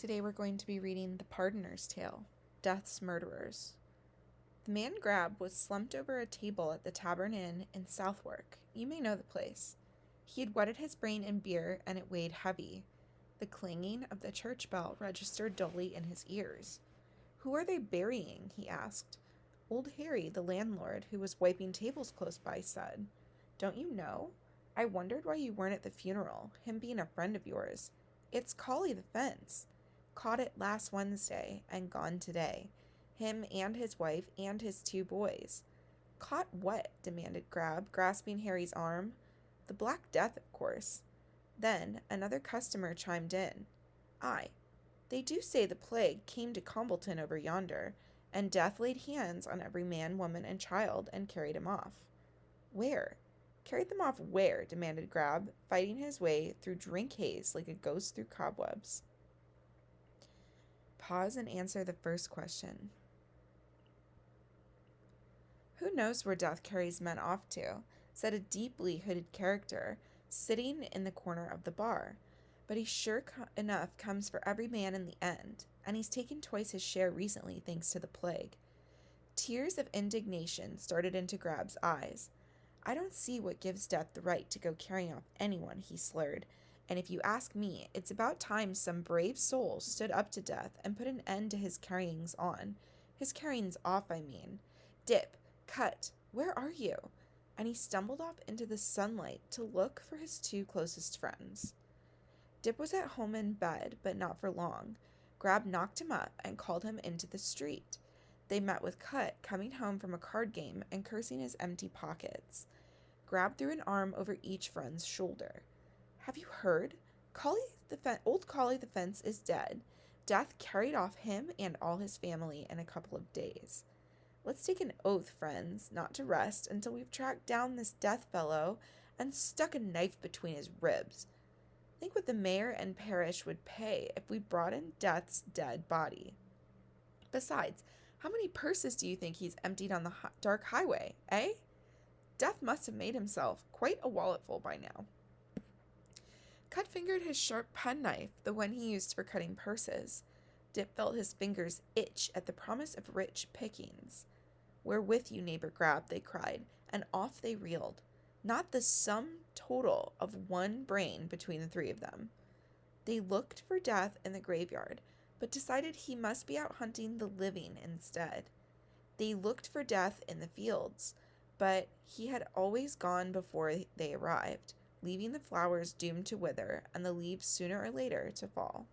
Today we're going to be reading The Pardoner's Tale, Death's Murderers. The man Grab was slumped over a table at the Tavern Inn in Southwark. You may know the place. He had wetted his brain in beer, and it weighed heavy. The clanging of the church bell registered dully in his ears. "Who are they burying?" he asked. Old Harry, the landlord, who was wiping tables close by, said, "Don't you know? I wondered why you weren't at the funeral, him being a friend of yours. It's Collie the Fence. Caught it last Wednesday and gone today. Him and his wife and his 2 boys." "Caught what?" demanded Grab, grasping Harry's arm. "The Black Death, of course." Then another customer chimed in. "Aye, they do say the plague came to Combleton over yonder, and Death laid hands on every man, woman, and child and carried him off." "Where? Carried them off where?" demanded Grab, fighting his way through drink haze like a ghost through cobwebs. Pause and answer the first question. "Who knows where Death carries men off to?" said a deeply hooded character, sitting in the corner of the bar. "But he sure enough comes for every man in the end, and he's taken twice his share recently thanks to the plague." Tears of indignation started into Grab's eyes. "I don't see what gives Death the right to go carrying off anyone," he slurred. "And if you ask me, it's about time some brave soul stood up to Death and put an end to his carryings on. His carryings off, I mean. Dip, Cut, where are you?" And he stumbled off into the sunlight to look for his 2 closest friends. Dip was at home in bed, but not for long. Grab knocked him up and called him into the street. They met with Cut coming home from a card game and cursing his empty pockets. Grab threw an arm over each friend's shoulder. "Have you heard? Old Collie the Fence is dead. Death carried off him and all his family in a couple of days. Let's take an oath, friends, not to rest until we've tracked down this Death fellow and stuck a knife between his ribs. Think what the mayor and parish would pay if we brought in Death's dead body. Besides, how many purses do you think he's emptied on the dark highway, eh? Death must have made himself quite a walletful by now." Cut fingered his sharp penknife, the one he used for cutting purses. Dip felt his fingers itch at the promise of rich pickings. "We're with you, neighbor Grab," they cried, and off they reeled. Not the sum total of one brain between the 3 of them. They looked for Death in the graveyard, but decided he must be out hunting the living instead. They looked for Death in the fields, but he had always gone before they arrived, leaving the flowers doomed to wither and the leaves sooner or later to fall.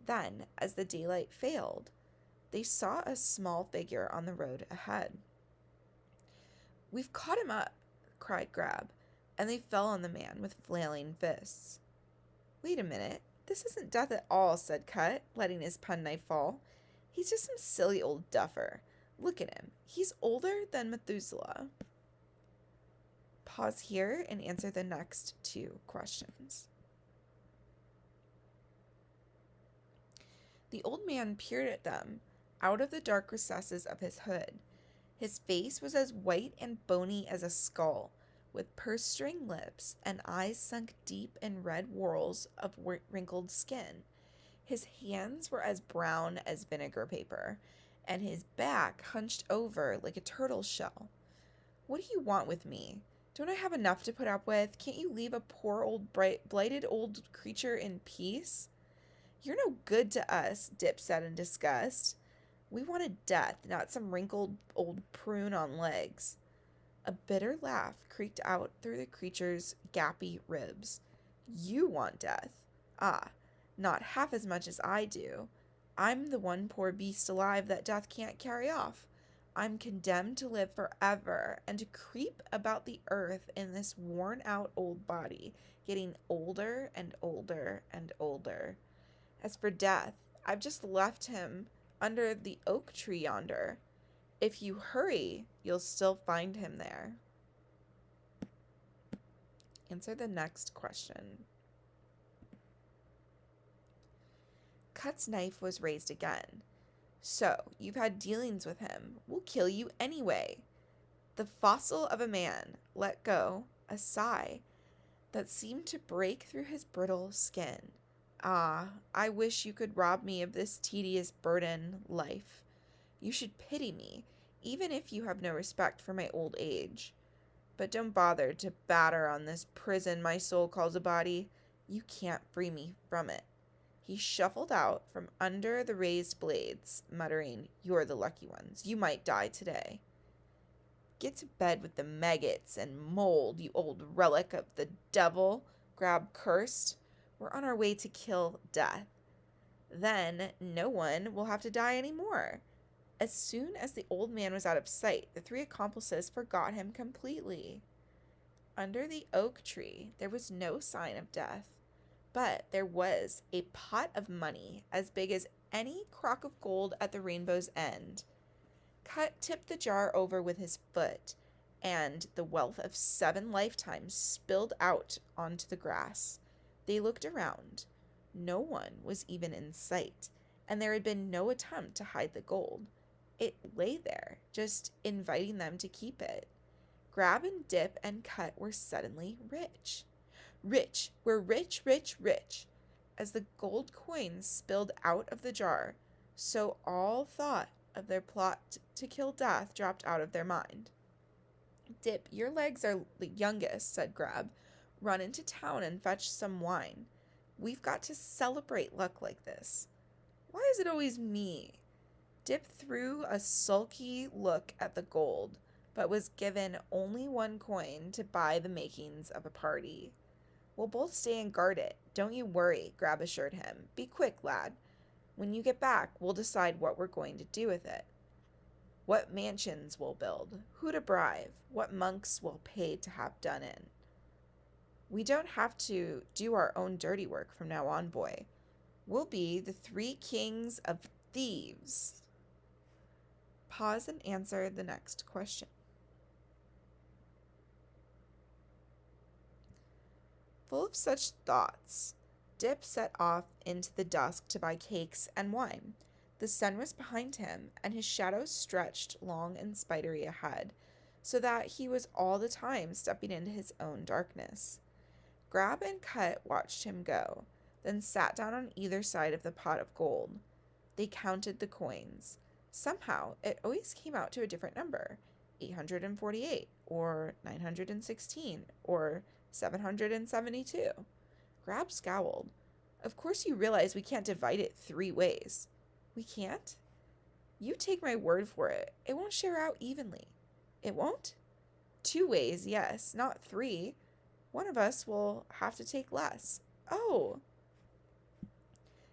Then, as the daylight failed, they saw a small figure on the road ahead. "We've caught him up," cried Grab, and they fell on the man with flailing fists. "Wait a minute, this isn't Death at all," said Cut, letting his penknife fall. "He's just some silly old duffer. Look at him. He's older than Methuselah." Pause here and answer the next 2 questions. The old man peered at them out of the dark recesses of his hood. His face was as white and bony as a skull, with purse-string lips and eyes sunk deep in red whorls of wrinkled skin. His hands were as brown as vinegar paper, and his back hunched over like a turtle shell. "What do you want with me? Don't I have enough to put up with? Can't you leave a poor old blighted old creature in peace?" "You're no good to us," Dip said in disgust. "We wanted Death, not some wrinkled old prune on legs." A bitter laugh creaked out through the creature's gappy ribs. "You want Death? Ah, not half as much as I do. I'm the one poor beast alive that Death can't carry off. I'm condemned to live forever and to creep about the earth in this worn-out old body, getting older and older and older. As for Death, I've just left him under the oak tree yonder. If you hurry, you'll still find him there." Answer the next question. Cut's knife was raised again. "So, you've had dealings with him. We'll kill you anyway." The fossil of a man let go a sigh that seemed to break through his brittle skin. Ah, I wish you could rob me of this tedious burden, life. You should pity me, even if you have no respect for my old age. But don't bother to batter on this prison my soul calls a body. You can't free me from it. He shuffled out from under the raised blades, muttering, "You're the lucky ones. You might die today." "Get to bed with the maggots and mold, you old relic of the devil," Grab cursed. "We're on our way to kill death. Then no one will have to die any more." As soon as the old man was out of sight, the three accomplices forgot him completely. Under the oak tree, there was no sign of death, but there was a pot of money as big as any crock of gold at the rainbow's end. Cut tipped the jar over with his foot, and the wealth of 7 lifetimes spilled out onto the grass. They looked around. No one was even in sight, and there had been no attempt to hide the gold. It lay there, just inviting them to keep it. Grab and Dip and Cut were suddenly rich. Rich, we're rich, rich, rich. As the gold coins spilled out of the jar, so all thought of their plot to kill death dropped out of their mind. "Dip, your legs are the youngest," said Grab. "Run into town and fetch some wine. We've got to celebrate luck like this." "Why is it always me?" Dip threw a sulky look at the gold, but was given only 1 coin to buy the makings of a party. "We'll both stay and guard it. Don't you worry," Grab assured him. "Be quick, lad. When you get back, we'll decide what we're going to do with it. What mansions we'll build, who to bribe, what monks we'll pay to have done in. We don't have to do our own dirty work from now on, boy. We'll be the 3 kings of thieves." Pause and answer the next question. Full of such thoughts, Dip set off into the dusk to buy cakes and wine. The sun was behind him, and his shadow stretched long and spidery ahead, so that he was all the time stepping into his own darkness. Grab and Cut watched him go, then sat down on either side of the pot of gold. They counted the coins. Somehow, it always came out to a different number, 848, or 916, or 772. Grab scowled. "Of course you realize we can't divide it 3 ways. "We can't?" "You take my word for it. It won't share out evenly." "It won't?" "2 ways, yes, not 3. One of us will have to take less." "Oh."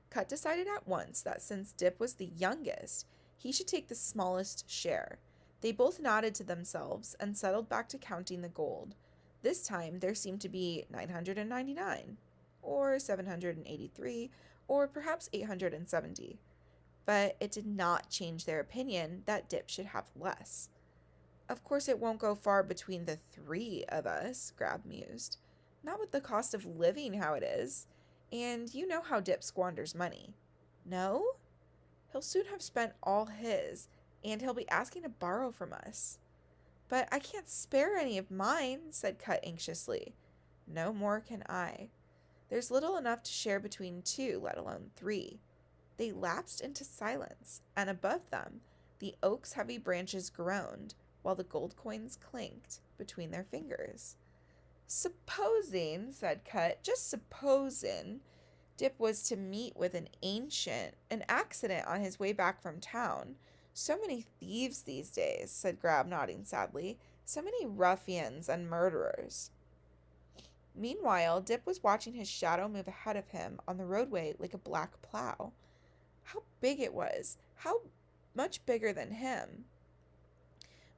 Cut decided at once that since Dip was the youngest, he should take the smallest share. They both nodded to themselves and settled back to counting the gold. This time there seemed to be 999, or 783, or perhaps 870. But it did not change their opinion that Dip should have less. "Of course it won't go far between the 3 of us," Grab mused. "Not with the cost of living how it is. And you know how Dip squanders money." "No?" "He'll soon have spent all his, and he'll be asking to borrow from us." "But I can't spare any of mine," said Cut anxiously. "No more can I. There's little enough to share between 2, let alone 3. They lapsed into silence, and above them, the oak's heavy branches groaned, while the gold coins clinked between their fingers. "Supposing," said Cut, "just supposing, Dip was to meet with an accident on his way back from town. So many thieves these days," said Grab, nodding sadly. "So many ruffians and murderers." Meanwhile, Dip was watching his shadow move ahead of him on the roadway like a black plow. How big it was! How much bigger than him!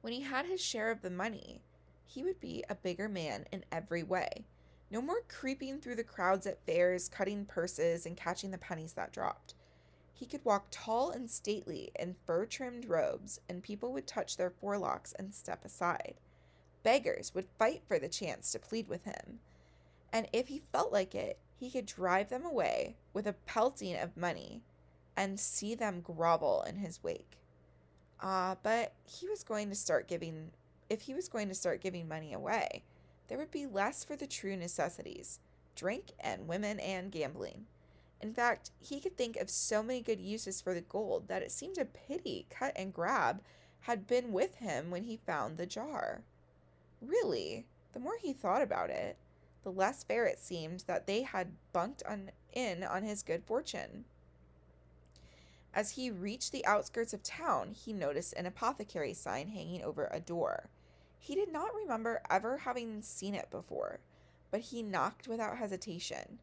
When he had his share of the money, he would be a bigger man in every way. No more creeping through the crowds at fairs, cutting purses, and catching the pennies that dropped. He could walk tall and stately in fur-trimmed robes, and people would touch their forelocks and step aside. Beggars would fight for the chance to plead with him. And if he felt like it, he could drive them away with a pelting of money and see them grovel in his wake. But if he was going to start giving money away, there would be less for the true necessities, drink and women and gambling. In fact, he could think of so many good uses for the gold that it seemed a pity Cut and Grab had been with him when he found the jar. Really, the more he thought about it, the less fair it seemed that they had in on his good fortune. As he reached the outskirts of town, he noticed an apothecary sign hanging over a door. He did not remember ever having seen it before, but he knocked without hesitation.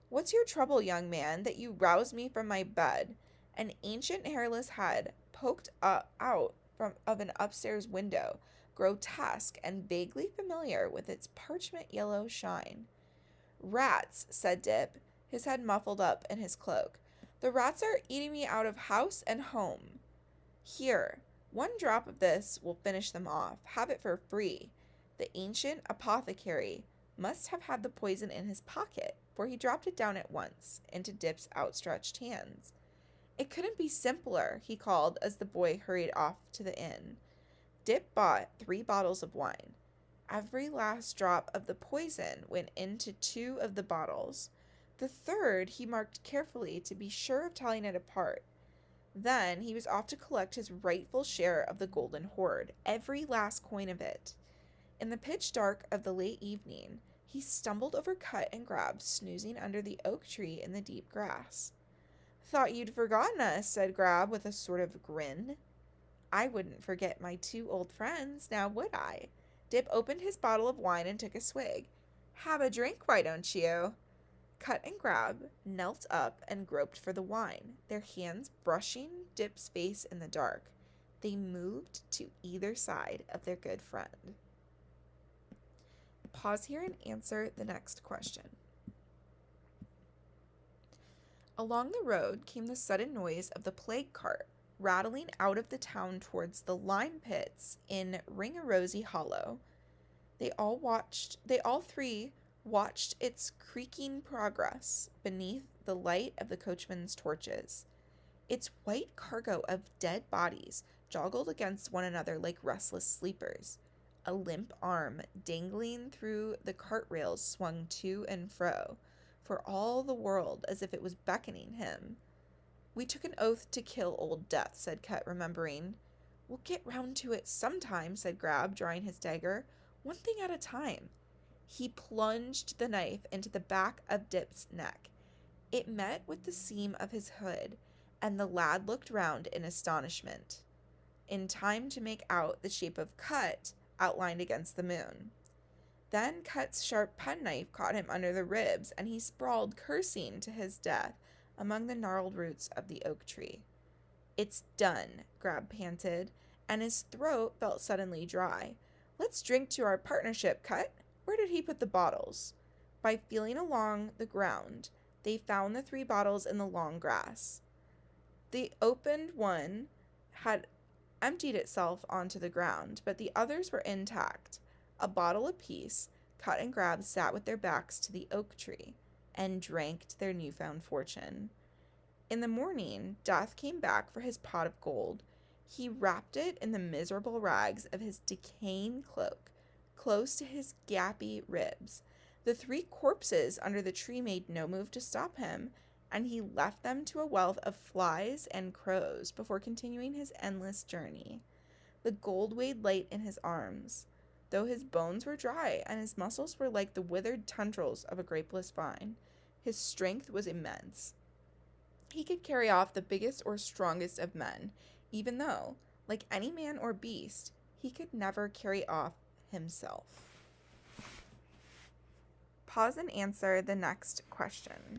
"What's your trouble, young man, that you roused me from my bed?" An ancient hairless head poked out of an upstairs window, grotesque and vaguely familiar with its parchment yellow shine. "Rats," said Dip, his head muffled up in his cloak. "The rats are eating me out of house and home. Here, one drop of this will finish them off. Have it for free." The ancient apothecary must have had the poison in his pocket, for he dropped it down at once into Dip's outstretched hands. "It couldn't be simpler," he called as the boy hurried off to the inn. Dip bought 3 bottles of wine. Every last drop of the poison went into 2 of the bottles. The third he marked carefully to be sure of telling it apart. Then he was off to collect his rightful share of the golden hoard, every last coin of it. In the pitch dark of the late evening, he stumbled over Cut and Grab snoozing under the oak tree in the deep grass. "Thought you'd forgotten us," said Grab with a sort of grin. "I wouldn't forget my 2 old friends, now would I?" Dip opened his bottle of wine and took a swig. "Have a drink, why don't you?" Cut and Grab knelt up and groped for the wine, their hands brushing Dip's face in the dark. They moved to either side of their good friend. Pause here and answer the next question. Along the road came the sudden noise of the plague cart, rattling out of the town towards the lime pits in Ringarosie Hollow. They all 3 watched its creaking progress beneath the light of the coachman's torches. Its white cargo of dead bodies joggled against one another like restless sleepers. A limp arm dangling through the cart rails swung to and fro, for all the world as if it was beckoning him. "We took an oath to kill Old Death," said Cut, remembering. "We'll get round to it sometime," said Grab, drawing his dagger. "One thing at a time." He plunged the knife into the back of Dip's neck. It met with the seam of his hood, and the lad looked round in astonishment, in time to make out the shape of Cut outlined against the moon. Then Cut's sharp penknife caught him under the ribs, and he sprawled cursing to his death among the gnarled roots of the oak tree. "It's done," Grab panted, and his throat felt suddenly dry. "Let's drink to our partnership, Cut. Where did he put the bottles?" By feeling along the ground, they found the 3 bottles in the long grass. The opened one had emptied itself onto the ground, but the others were intact. A bottle apiece, Cut and Grab sat with their backs to the oak tree and drank their newfound fortune. In the morning, Death came back for his pot of gold. He wrapped it in the miserable rags of his decaying cloak, close to his gappy ribs. The 3 corpses under the tree made no move to stop him, and he left them to a wealth of flies and crows before continuing his endless journey. The gold weighed light in his arms, though his bones were dry and his muscles were like the withered tendrils of a grapeless vine. His strength was immense. He could carry off the biggest or strongest of men, even though, like any man or beast, he could never carry off himself. Pause and answer the next question.